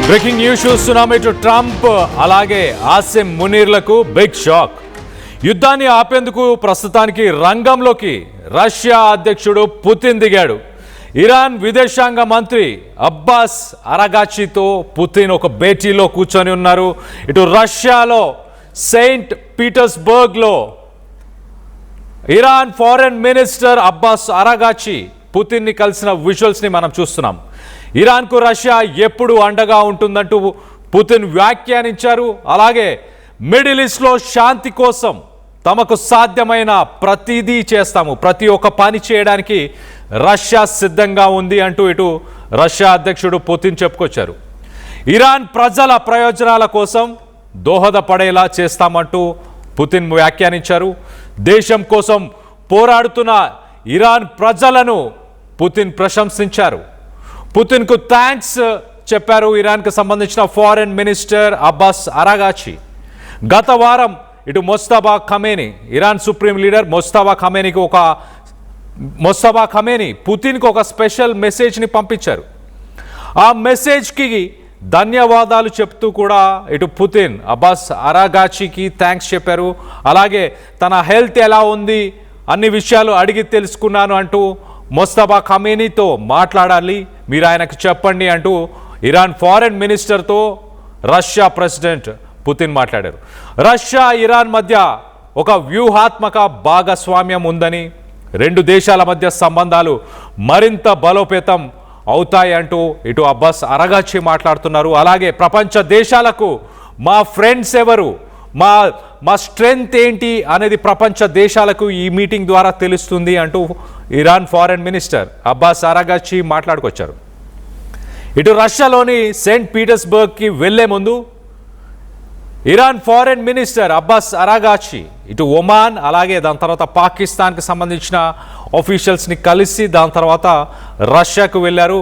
Breaking news చూస్తున్నాం. ఇటు Trump అలాగే ఆసిం మునీర్లకు బిగ్ షాక్. యుద్ధాన్ని ఆపేందుకు ప్రస్తుతానికి రంగంలోకి రష్యా అధ్యక్షుడు పుతిన్ దిగాడు. ఇరాన్ విదేశాంగ మంత్రి అబ్బాస్ అరాగాచితో పుతిన్ ఒక భేటీలో కూర్చొని ఉన్నారు. ఇటు రష్యాలో సెయింట్ పీటర్స్బర్గ్లో Iran foreign minister Abbas Araghchi పుతిన్ని కలిసిన విజువల్స్ని మనం చూస్తున్నాం. ఇరాన్కు రష్యా ఎప్పుడు అండగా ఉంటుందంటూ పుతిన్ వ్యాఖ్యానించారు. అలాగే మిడిల్ ఈస్ట్లో శాంతి కోసం తమకు సాధ్యమైన ప్రతిదీ చేస్తాము, ప్రతి ఒక్క పని చేయడానికి రష్యా సిద్ధంగా ఉంది అంటూ ఇటు రష్యా అధ్యక్షుడు పుతిన్ చెప్పుకొచ్చారు. ఇరాన్ ప్రజల ప్రయోజనాల కోసం దోహదపడేలా చేస్తామంటూ పుతిన్ వ్యాఖ్యానించారు. దేశం కోసం పోరాడుతున్న ఇరాన్ ప్రజలను పుతిన్ ప్రశంసించారు. పుతిన్కు థ్యాంక్స్ చెప్పారు ఇరాన్కు సంబంధించిన ఫారెన్ మినిస్టర్ అబ్బాస్ అరాగాచి. గత వారం ఇటు Mostafa Khamenei, Iran supreme leader Mostafa Khamenei పుతిన్కు ఒక స్పెషల్ మెసేజ్ని పంపించారు. ఆ మెసేజ్కి ధన్యవాదాలు చెప్తూ కూడా ఇటు పుతిన్ అబ్బాస్ అరాగాచికి థ్యాంక్స్ చెప్పారు. అలాగే తన హెల్త్ ఎలా ఉంది అన్ని విషయాలు అడిగి తెలుసుకున్నాను అంటూ మొస్తఫా ఖమేనీతో మాట్లాడాలి, మీరు ఆయనకు చెప్పండి అంటూ ఇరాన్ ఫారెన్ మినిస్టర్తో రష్యా ప్రెసిడెంట్ పుతిన్ మాట్లాడారు. రష్యా ఇరాన్ మధ్య ఒక వ్యూహాత్మక భాగస్వామ్యం ఉందని, రెండు దేశాల మధ్య సంబంధాలు మరింత బలోపేతం అవుతాయి అంటూ ఇటు అబ్బాస్ అరాగాచి మాట్లాడుతున్నారు. అలాగే ప్రపంచ దేశాలకు మా ఫ్రెండ్స్ ఎవరు, మా స్ట్రెంగ్త్ ఏంటి అనేది ప్రపంచ దేశాలకు ఈ మీటింగ్ ద్వారా తెలుస్తుంది అంటూ Iran foreign minister Abbas Araghchi మాట్లాడుకొచ్చారు. ఇటు రష్యాలోని సెయింట్ పీటర్స్బర్గ్కి వెళ్లే ముందు ఇరాన్ ఫారెన్ మినిస్టర్ అబ్బాస్ అరాగాచి ఇటు ఒమాన్ అలాగే దాని తర్వాత పాకిస్తాన్కి సంబంధించిన ఆఫీషియల్స్ని కలిసి దాని తర్వాత రష్యాకు వెళ్ళారు.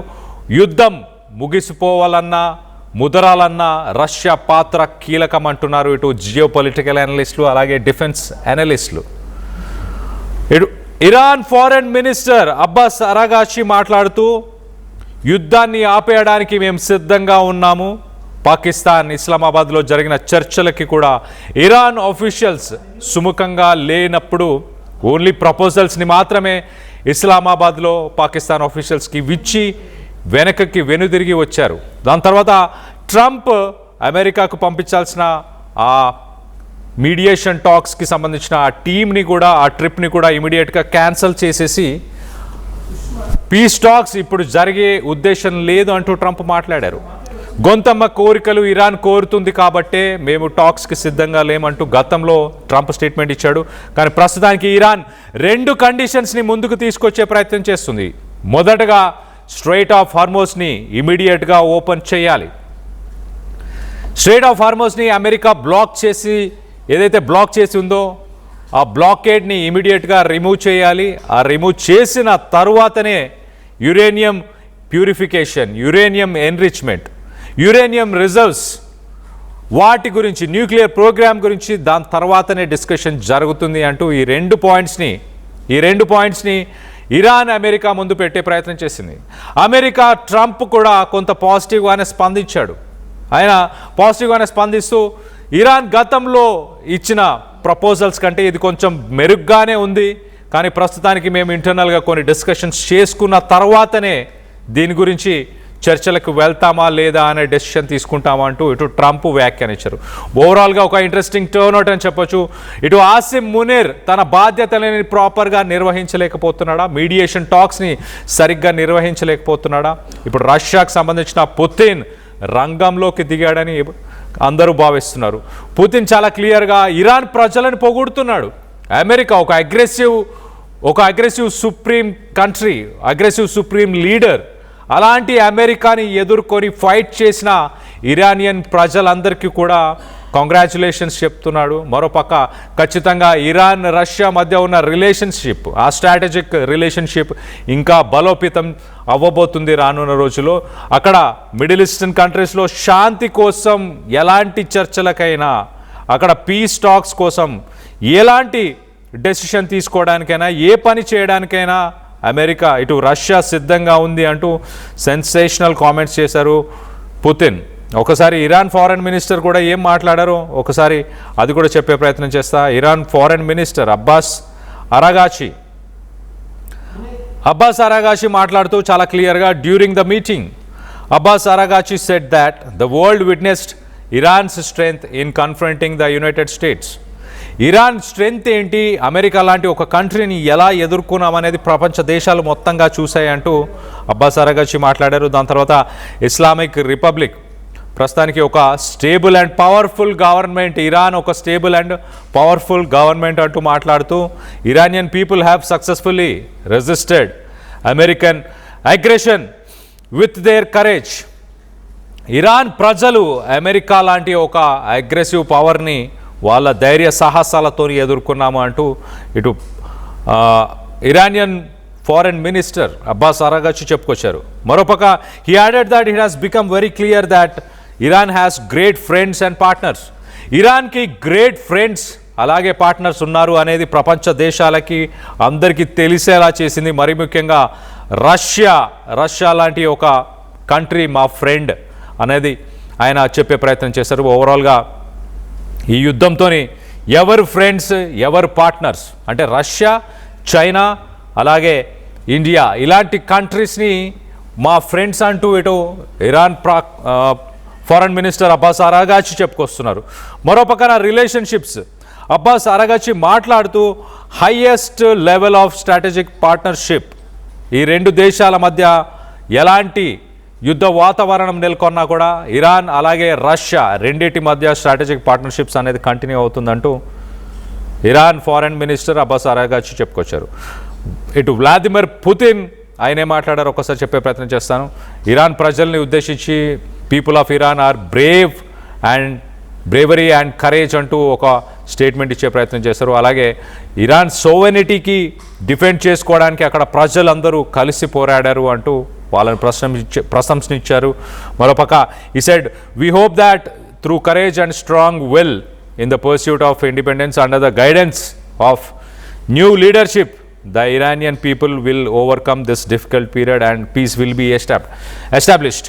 యుద్ధం ముగిసిపోవాలన్నా ముదరాలన్నా రష్యా పాత్ర కీలకం అంటున్నారు ఇటు జియో పొలిటికల్ అనలిస్టులు అలాగే డిఫెన్స్ అనలిస్టులు. ఇటు Iran foreign minister Abbas Araghchi మాట్లాడుతూ యుద్ధాన్ని ఆపేయడానికి మేము సిద్ధంగా ఉన్నాము. పాకిస్తాన్ ఇస్లామాబాద్లో జరిగిన చర్చలకి కూడా ఇరాన్ ఆఫీషియల్స్ సుముఖంగా లేనప్పుడు ఓన్లీ ప్రపోజల్స్ని మాత్రమే ఇస్లామాబాద్లో పాకిస్తాన్ ఆఫీషియల్స్కి ఇచ్చి వెనకకి వెనుదిరిగి వచ్చారు. దాని తర్వాత ట్రంప్ అమెరికాకు పంపించాల్సిన ఆ మీడియేషన్ టాక్స్కి సంబంధించిన ఆ టీంని కూడా ఆ ట్రిప్ని కూడా ఇమీడియట్గా క్యాన్సిల్ చేసేసి పీస్ టాక్స్ ఇప్పుడు జరిగే ఉద్దేశం లేదు అంటూ ట్రంప్ మాట్లాడారు. గొంతమ్మ కోరికలు ఇరాన్ కోరుతుంది కాబట్టే మేము టాక్స్కి సిద్ధంగా లేమంటూ గతంలో ట్రంప్ స్టేట్మెంట్ ఇచ్చాడు. కానీ ప్రస్తుతానికి ఇరాన్ రెండు కండిషన్స్ని ముందుకు తీసుకొచ్చే ప్రయత్నం చేస్తుంది. మొదటగా స్ట్రెయిట్ ఆఫ్ హార్మోస్ని ఇమీడియట్గా ఓపెన్ చేయాలి. స్ట్రెయిట్ ఆఫ్ హార్మోస్ని అమెరికా ఏదైతే బ్లాక్ చేసి ఉందో ఆ బ్లాకేడ్ని ఇమీడియట్గా రిమూవ్ చేయాలి. ఆ రిమూవ్ చేసిన తరువాతనే uranium purification, uranium enrichment, uranium reserves వాటి గురించి, న్యూక్లియర్ ప్రోగ్రామ్ గురించి దాని తర్వాతనే డిస్కషన్ జరుగుతుంది అంటూ ఈ రెండు పాయింట్స్ని ఇరాన్ అమెరికా ముందు పెట్టే ప్రయత్నం చేసింది. అమెరికా ట్రంప్ కూడా కొంత పాజిటివ్గానే స్పందించాడు. ఆయన పాజిటివ్గానే స్పందిస్తూ ఇరాన్ గతంలో ఇచ్చిన ప్రపోజల్స్ కంటే ఇది కొంచెం మెరుగ్గానే ఉంది, కానీ ప్రస్తుతానికి మేము ఇంటర్నల్గా కొన్ని డిస్కషన్స్ చేసుకున్న తర్వాతనే దీని గురించి చర్చలకు వెళ్తామా లేదా అనే డెసిషన్ తీసుకుంటామా అంటూ ఇటు ట్రంప్ వ్యాఖ్యానించారు. ఓవరాల్గా ఒక ఇంట్రెస్టింగ్ టర్న్అవుట్ అని చెప్పొచ్చు. ఇటు ఆసిం మునీర్ తన బాధ్యతలని ప్రాపర్గా నిర్వహించలేకపోతున్నాడా, మీడియేషన్ టాక్స్ని సరిగ్గా నిర్వహించలేకపోతున్నాడా, ఇప్పుడు రష్యాకు సంబంధించిన పుతిన్ రంగంలోకి దిగాడని అందరూ భావిస్తున్నారు. పుతిన్ చాలా క్లియర్గా ఇరాన్ ప్రజలను పొగుడుతున్నాడు. అమెరికా ఒక aggressive supreme country, aggressive supreme leader, అలాంటి అమెరికాని ఎదుర్కొని ఫైట్ చేసిన ఇరానియన్ ప్రజలందరికీ కూడా కంగ్రాచులేషన్స్ చెప్తున్నాడు. మరోపక్క ఖచ్చితంగా ఇరాన్ రష్యా మధ్య ఉన్న రిలేషన్షిప్, ఆ స్ట్రాటజిక్ రిలేషన్షిప్ ఇంకా బలోపేతం అవ్వబోతుంది రానున్న రోజుల్లో. అక్కడ మిడిల్ ఈస్టర్న్ కంట్రీస్లో శాంతి కోసం ఎలాంటి చర్చలకైనా, అక్కడ పీస్ టాక్స్ కోసం ఎలాంటి డెసిషన్ తీసుకోవడానికైనా, ఏ పని చేయడానికైనా అమెరికా ఇటు రష్యా సిద్ధంగా ఉంది అంటూ సెన్సేషనల్ కామెంట్స్ చేశారు పుతిన్. ఒకసారి ఇరాన్ ఫారెన్ మినిస్టర్ కూడా ఏం మాట్లాడారో ఒకసారి అది కూడా చెప్పే ప్రయత్నం చేస్తా. Iran foreign minister Abbas Araghchi మాట్లాడుతూ చాలా క్లియర్గా, during the meeting Abbas Araghchi said that the world witnessed Iran's strength in confronting the United States. Iran strength ఏంటి, అమెరికా లాంటి ఒక కంట్రీని ఎలా ఎదుర్కొన్నామనేది ప్రపంచ దేశాలు మొత్తంగా చూశాయి అంటూ అబ్బాస్ అరాగాచి మాట్లాడారు. దాని తర్వాత ఇస్లామిక్ రిపబ్లిక్ ప్రస్తుతానికి ఒక stable and powerful government, Iran ఒక స్టేబుల్ అండ్ పవర్ఫుల్ గవర్నమెంట్ అంటూ మాట్లాడుతూ, Iranian people have successfully resisted American aggression with their courage. Iran ప్రజలు అమెరికా లాంటి ఒక అగ్రెసివ్ పవర్ని వాళ్ళ ధైర్య సాహసాలతో ఎదుర్కొన్నాము అంటూ ఇటు Iranian foreign minister Abbas Araghchi చెప్పుకొచ్చారు. మరోపక్క he added that it has become very clear that Iran has great friends and partners. ఇరాన్కి గ్రేట్ ఫ్రెండ్స్ అలాగే పార్ట్నర్స్ ఉన్నారు అనేది ప్రపంచ దేశాలకి అందరికీ తెలిసేలా చేసింది. మరి ముఖ్యంగా రష్యా లాంటి ఒక కంట్రీ మా ఫ్రెండ్ అనేది ఆయన చెప్పే ప్రయత్నం చేశారు. ఓవరాల్గా ఈ యుద్ధంతో ఎవరు ఫ్రెండ్స్ ఎవరు పార్ట్నర్స్ అంటే రష్యా, చైనా అలాగే ఇండియా ఇలాంటి కంట్రీస్ని మా ఫ్రెండ్స్ అంటూ ఇటు ఇరాన్ ఫారెన్ మినిస్టర్ అబ్బాస్ అరాగాచి చెప్పుకొస్తున్నారు. మరో పక్కన రిలేషన్షిప్స్ అబ్బాస్ అరాగాచి మాట్లాడుతూ highest level of strategic partnership, ఈ రెండు దేశాల మధ్య ఎలాంటి యుద్ధ వాతావరణం నెలకొన్నా కూడా ఇరాన్ అలాగే రష్యా రెండింటి మధ్య స్ట్రాటజిక్ పార్ట్నర్షిప్స్ అనేది కంటిన్యూ అవుతుందంటూ Iran foreign minister Abbas Araghchi చెప్పుకొచ్చారు. ఇటు వ్లాదిమిర్ పుతిన్ ఆయనే మాట్లాడారు, ఒకసారి చెప్పే ప్రయత్నం చేస్తాను. ఇరాన్ ప్రజల్ని ఉద్దేశించి people of Iran are bravery and courage అంటూ ఒక స్టేట్మెంట్ ఇచ్చే ప్రయత్నం చేశారు. అలాగే ఇరాన్ సోవెనిటీకి డిఫెండ్ చేసుకోవడానికి అక్కడ ప్రజలందరూ కలిసి పోరాడారు అంటూ వాళ్ళని ప్రశంసించారు. మరోపక్క ఈ said we hope that through courage and strong will in the pursuit of independence under the guidance of new leadership the Iranian people will overcome this difficult period and peace will be established.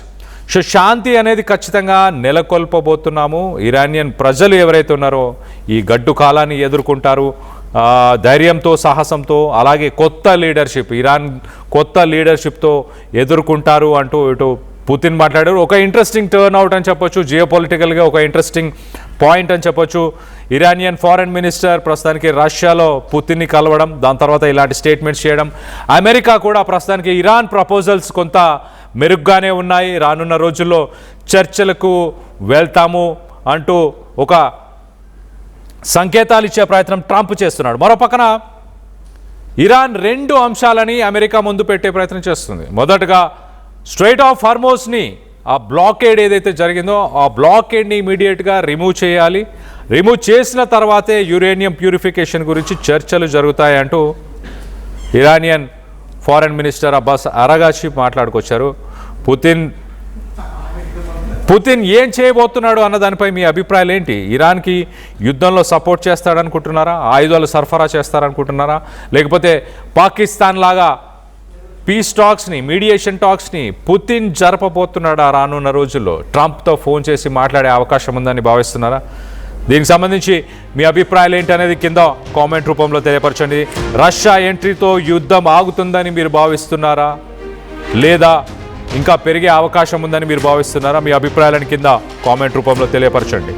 So శాంతి అనేది ఖచ్చితంగా నెలకొల్పబోతున్నాము. Iranian ప్రజలు ఎవరైతే ఉన్నారో ఈ గడ్డు కాలాన్ని ఎదుర్కొంటారు ధైర్యంతో, సాహసంతో, అలాగే ఇరాన్ కొత్త లీడర్షిప్తో ఎదుర్కొంటారు అంటూ ఇటు పుతిన్ మాట్లాడారు. ఒక ఇంట్రెస్టింగ్ టర్న్ అవుట్ అని చెప్పొచ్చు, జియోపొలిటికల్గా ఒక ఇంట్రెస్టింగ్ పాయింట్ అని చెప్పొచ్చు. ఇరానియన్ ఫారెన్ మినిస్టర్ ప్రస్తుతానికి రష్యాలో పుతిన్ని కలవడం, దాని తర్వాత ఇలాంటి స్టేట్మెంట్స్ చేయడం. అమెరికా కూడా ప్రస్తుతానికి ఇరాన్ ప్రపోజల్స్ కొంత మెరుగ్గానే ఉన్నాయి, రానున్న రోజుల్లో చర్చలకు వెళ్తాము అంటూ ఒక సంకేతాలు ఇచ్చే ప్రయత్నం ట్రంప్ చేస్తున్నాడు. మరో పక్కన ఇరాన్ రెండు అంశాలని అమెరికా ముందు పెట్టే ప్రయత్నం చేస్తుంది. మొదటగా స్ట్రైట్ ఆఫ్ హార్మోజ్ని ఆ బ్లాకేడ్ ఏదైతే జరిగిందో ఆ బ్లాకేడ్ని ఇమీడియట్గా రిమూవ్ చేయాలి, రిమూవ్ చేసిన తర్వాతే యురేనియం ప్యూరిఫికేషన్ గురించి చర్చలు జరుగుతాయంటూ Iranian foreign minister Abbas Araghchi మాట్లాడుకొచ్చారు. పుతిన్ ఏం చేయబోతున్నాడు అన్న దానిపై మీ అభిప్రాయాలు ఏంటి? ఇరాన్కి యుద్ధంలో సపోర్ట్ చేస్తాడనుకుంటున్నారా, ఆయుధాలు సరఫరా చేస్తారనుకుంటున్నారా, లేకపోతే పాకిస్తాన్ లాగా పీస్ టాక్స్ని, మీడియేషన్ టాక్స్ని పుతిన్ జరపబోతున్నాడా రానున్న రోజుల్లో? ట్రంప్తో ఫోన్ చేసి మాట్లాడే అవకాశం ఉందని భావిస్తున్నారా? దీనికి సంబంధించి మీ అభిప్రాయాలు ఏంటి అనేది కింద కామెంట్ రూపంలో తెలియపరచండి. రష్యా ఎంట్రీతో యుద్ధం ఆగుతుందని మీరు భావిస్తున్నారా, లేదా ఇంకా పెరిగే అవకాశం ఉందని మీరు భావిస్తున్నారా? మీ అభిప్రాయాలను కింద కామెంట్ రూపంలో తెలియపరచండి.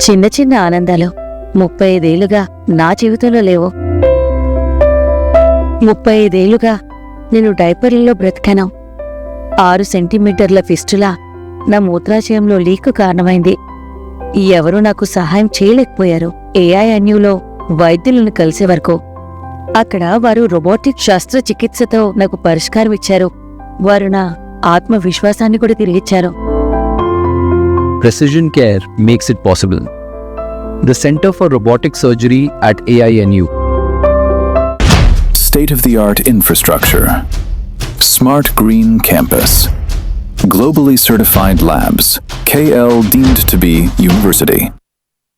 చిన్న చిన్న ఆనందాలు 35 ఏళ్లుగా నా జీవితంలో లేవు. 35 ఏళ్లుగా నేను డైపర్లలో బ్రతికాను. 6 సెంటీమీటర్ల ఫిస్టులా నా మూత్రాశయంలో లీకు కారణమైంది. ఎవరూ నాకు సహాయం చేయలేకపోయారు. ఏఐఎన్యూలో వైద్యులను కలిసే వరకు అక్కడ వారు రోబోటిక్ శస్త్రచికిత్సతో నాకు పరిష్కారం ఇచ్చారు. వారు నా ఆత్మవిశ్వాసాన్ని కూడా తిరిగిచ్చారు. Precision Care makes it possible. The Center for Robotic Surgery at AINU. State-of-the-art infrastructure. Smart Green Campus. Globally certified labs. KL deemed to be university.